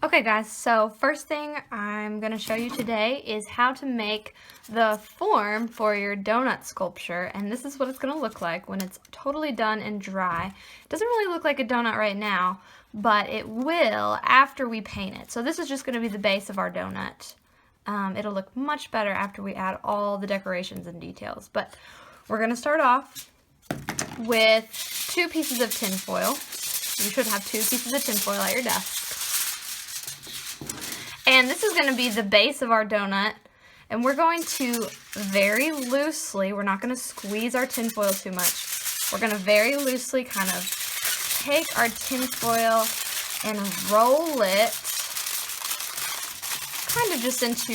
Okay guys, so first thing I'm going to show you today is how to make the form for your donut sculpture, and this is what it's going to look like when it's totally done and dry. It doesn't really look like a donut right now, but it will after we paint it. So this is just going to be the base of our donut. It'll look much better after we add all the decorations and details, but we're going to start off with 2 pieces of tin foil. You should have 2 pieces of tin foil at your desk. And this is going to be the base of our donut, and we're going to very loosely, we're not going to squeeze our tin foil too much, we're going to very loosely kind of take our tin foil and roll it kind of just into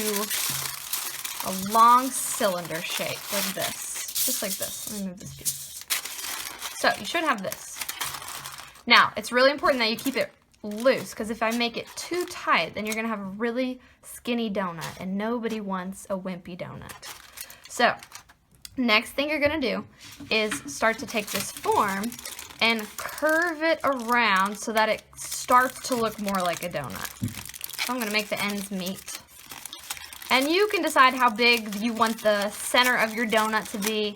a long cylinder shape like this, just like this. Let me move this piece. So you should have this. Now, it's really important that you keep it loose, because if I make it too tight, then you're going to have a really skinny donut, and nobody wants a wimpy donut. So, next thing you're going to do is start to take this form and curve it around so that it starts to look more like a donut. So I'm going to make the ends meet. And you can decide how big you want the center of your donut to be.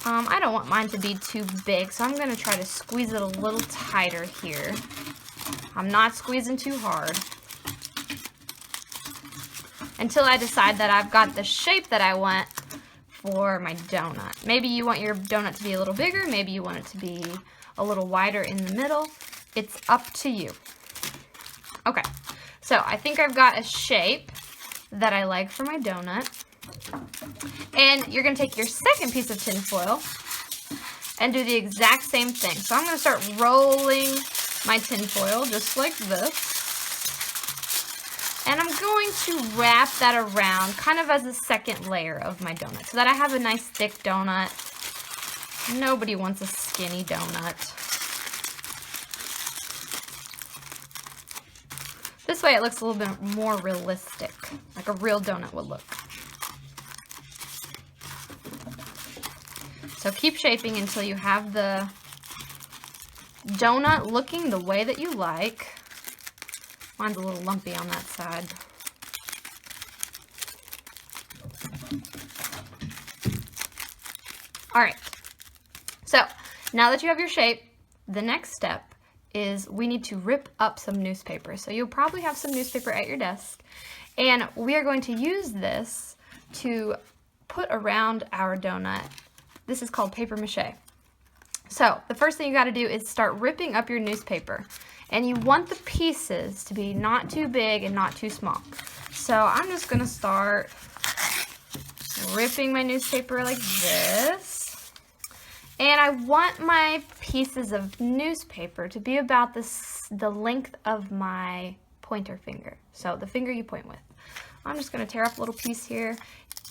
I don't want mine to be too big, so I'm going to try to squeeze it a little tighter here. I'm not squeezing too hard until I decide that I've got the shape that I want for my donut. Maybe you want your donut to be a little bigger, maybe you want it to be a little wider in the middle. It's up to you. Okay, so I think I've got a shape that I like for my donut. And you're going to take your second piece of tin foil and do the exact same thing. So I'm going to start rolling my tin foil just like this, and I'm going to wrap that around kind of as a second layer of my donut so that I have a nice thick donut. Nobody wants a skinny donut. This way it looks a little bit more realistic, like a real donut would look. So keep shaping until you have the donut looking the way that you like. Mine's a little lumpy on that side. Alright, so now that you have your shape, the next step is we need to rip up some newspaper. So you'll probably have some newspaper at your desk, and we are going to use this to put around our donut. This is called paper mache. So the first thing you got to do is start ripping up your newspaper, and you want the pieces to be not too big and not too small. So I'm just going to start ripping my newspaper like this, and I want my pieces of newspaper to be about the length of my pointer finger, so the finger you point with. I'm just going to tear up a little piece here.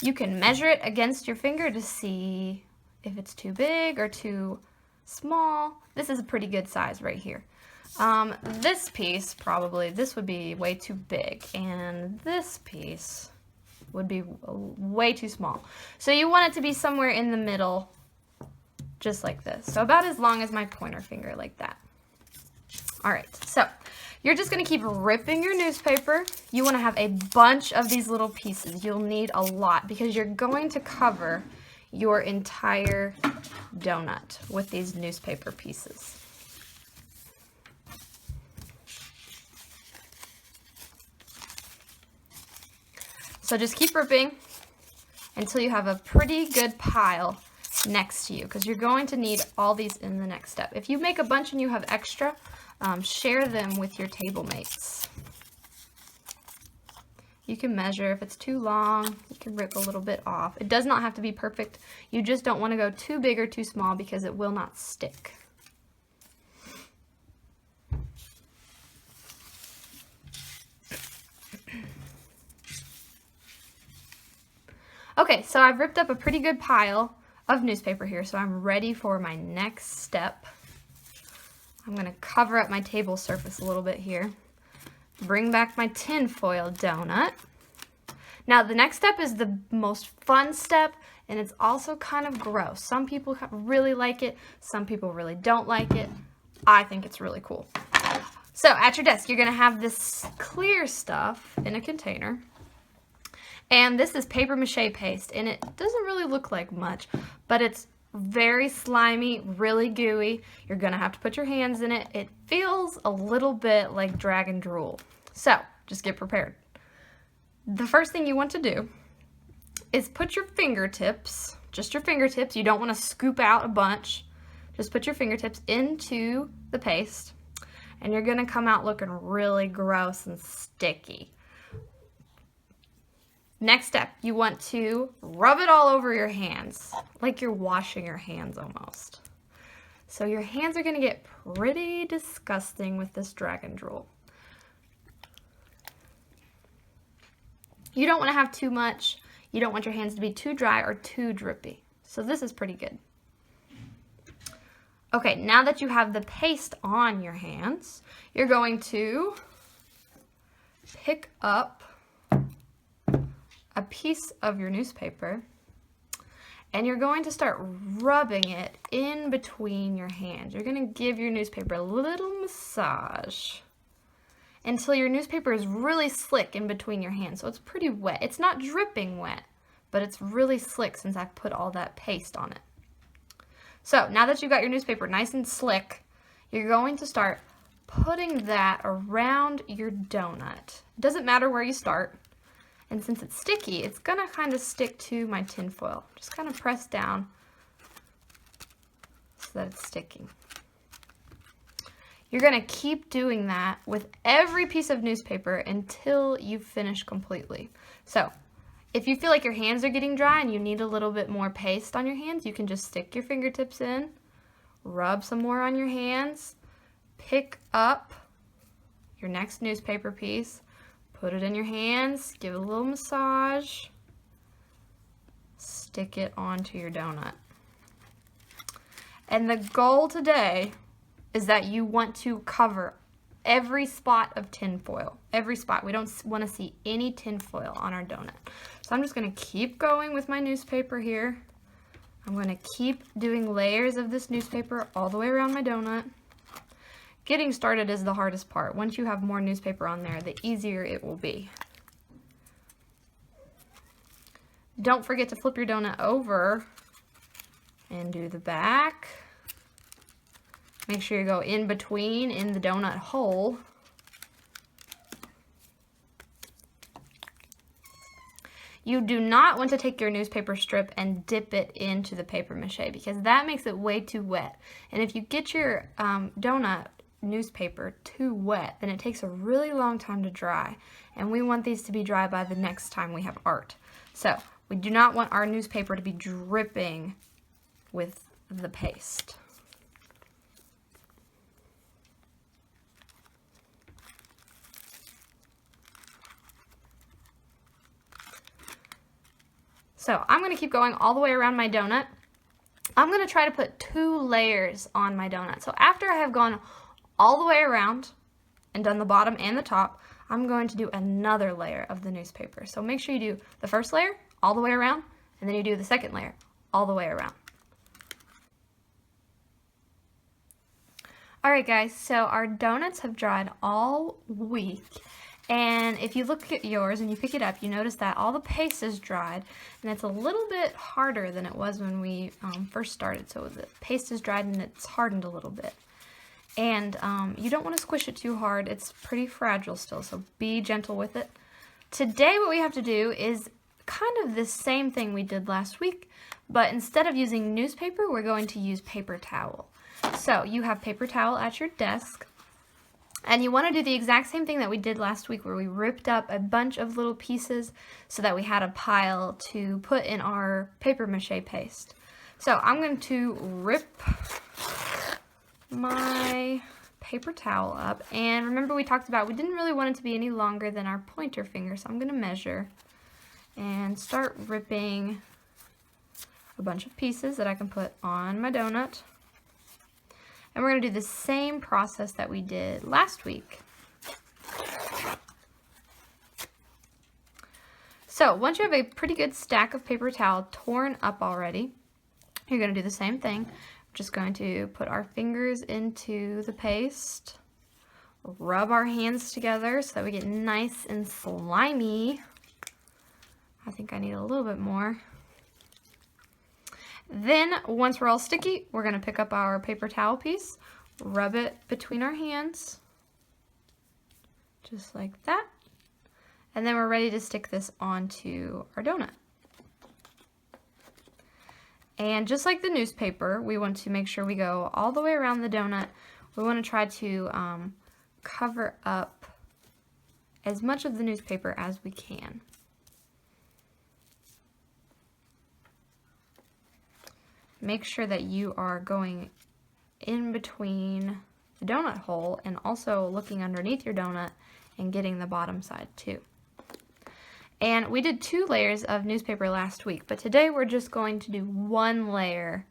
You can measure it against your finger to see if it's too big or too small. This is a pretty good size right here. This piece, probably, this would be way too big, and this piece would be way too small. So you want it to be somewhere in the middle, just like this. So about as long as my pointer finger, like that. Alright, so you're just going to keep ripping your newspaper. You want to have a bunch of these little pieces. You'll need a lot because you're going to cover your entire donut with these newspaper pieces. So just keep ripping until you have a pretty good pile next to you, because you're going to need all these in the next step. If you make a bunch and you have extra, share them with your table mates. You can measure. If it's too long, you can rip a little bit off. It does not have to be perfect. You just don't want to go too big or too small because it will not stick. Okay, so I've ripped up a pretty good pile of newspaper here, so I'm ready for my next step. I'm going to cover up my table surface a little bit here. Bring back my tin foil donut. Now the next step is the most fun step, and it's also kind of gross. Some people really like it, some people really don't like it. I think it's really cool. So at your desk, you're going to have this clear stuff in a container. And this is paper mache paste, and it doesn't really look like much, but it's very slimy, really gooey. You're going to have to put your hands in it. It feels a little bit like dragon drool. So just get prepared. The first thing you want to do is put your fingertips, just your fingertips. You don't want to scoop out a bunch. Just put your fingertips into the paste, and you're going to come out looking really gross and sticky. Next step, you want to rub it all over your hands, like you're washing your hands almost. So your hands are going to get pretty disgusting with this dragon drool. You don't want to have too much. You don't want your hands to be too dry or too drippy. So this is pretty good. Okay, now that you have the paste on your hands, you're going to pick up a piece of your newspaper, and you're going to start rubbing it in between your hands. You're going to give your newspaper a little massage until your newspaper is really slick in between your hands. So it's pretty wet. It's not dripping wet, but it's really slick since I've put all that paste on it. So now that you've got your newspaper nice and slick, you're going to start putting that around your donut. It doesn't matter where you start. And since it's sticky, it's going to kind of stick to my tin foil. Just kind of press down so that it's sticking. You're going to keep doing that with every piece of newspaper until you finish completely. So if you feel like your hands are getting dry and you need a little bit more paste on your hands, you can just stick your fingertips in, rub some more on your hands, pick up your next newspaper piece, put it in your hands, give it a little massage, stick it onto your donut. And the goal today is that you want to cover every spot of tin foil. Every spot. We don't want to see any tin foil on our donut. So I'm just going to keep going with my newspaper here. I'm going to keep doing layers of this newspaper all the way around my donut. Getting started is the hardest part. Once you have more newspaper on there, the easier it will be. Don't forget to flip your donut over and do the back. Make sure you go in between in the donut hole. You do not want to take your newspaper strip and dip it into the paper mache because that makes it way too wet. And if you get your donut newspaper too wet, then it takes a really long time to dry. And we want these to be dry by the next time we have art. So we do not want our newspaper to be dripping with the paste. So I'm going to keep going all the way around my donut. I'm going to try to put 2 layers on my donut. So after I have gone all the way around and done the bottom and the top, I'm going to do another layer of the newspaper. So make sure you do the first layer all the way around, and then you do the second layer all the way around. Alright guys, so our donuts have dried all week. And if you look at yours and you pick it up, you notice that all the paste is dried, and it's a little bit harder than it was when we first started. So the paste is dried and it's hardened a little bit. And you don't want to squish it too hard. It's pretty fragile still, so be gentle with it. Today what we have to do is kind of the same thing we did last week, but instead of using newspaper, we're going to use paper towel. So you have paper towel at your desk. And you want to do the exact same thing that we did last week where we ripped up a bunch of little pieces so that we had a pile to put in our paper mache paste. So I'm going to rip my paper towel up. And remember we talked about we didn't really want it to be any longer than our pointer finger. So I'm going to measure and start ripping a bunch of pieces that I can put on my donut. And we're going to do the same process that we did last week. So once you have a pretty good stack of paper towel torn up already, you're going to do the same thing. We're just going to put our fingers into the paste rub our hands together so that we get nice and slimy. I think I need a little bit more. Then, once we're all sticky, we're going to pick up our paper towel piece, rub it between our hands, just like that. And then we're ready to stick this onto our donut. And just like the newspaper, we want to make sure we go all the way around the donut. We want to try to cover up as much of the newspaper as we can. Make sure that you are going in between the donut hole and also looking underneath your donut and getting the bottom side too. And we did 2 layers of newspaper last week, but today we're just going to do 1 layer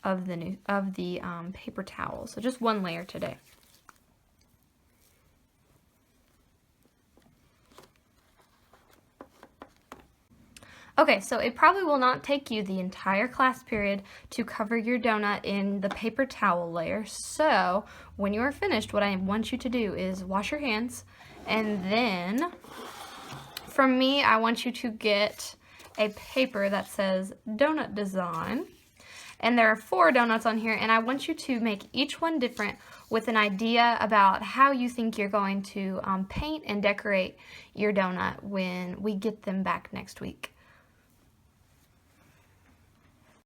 of the paper towel. So just 1 layer today. Okay, so it probably will not take you the entire class period to cover your donut in the paper towel layer. So when you are finished, what I want you to do is wash your hands, and then from me, I want you to get a paper that says donut design. And there are 4 donuts on here, and I want you to make each one different with an idea about how you think you're going to paint and decorate your donut when we get them back next week.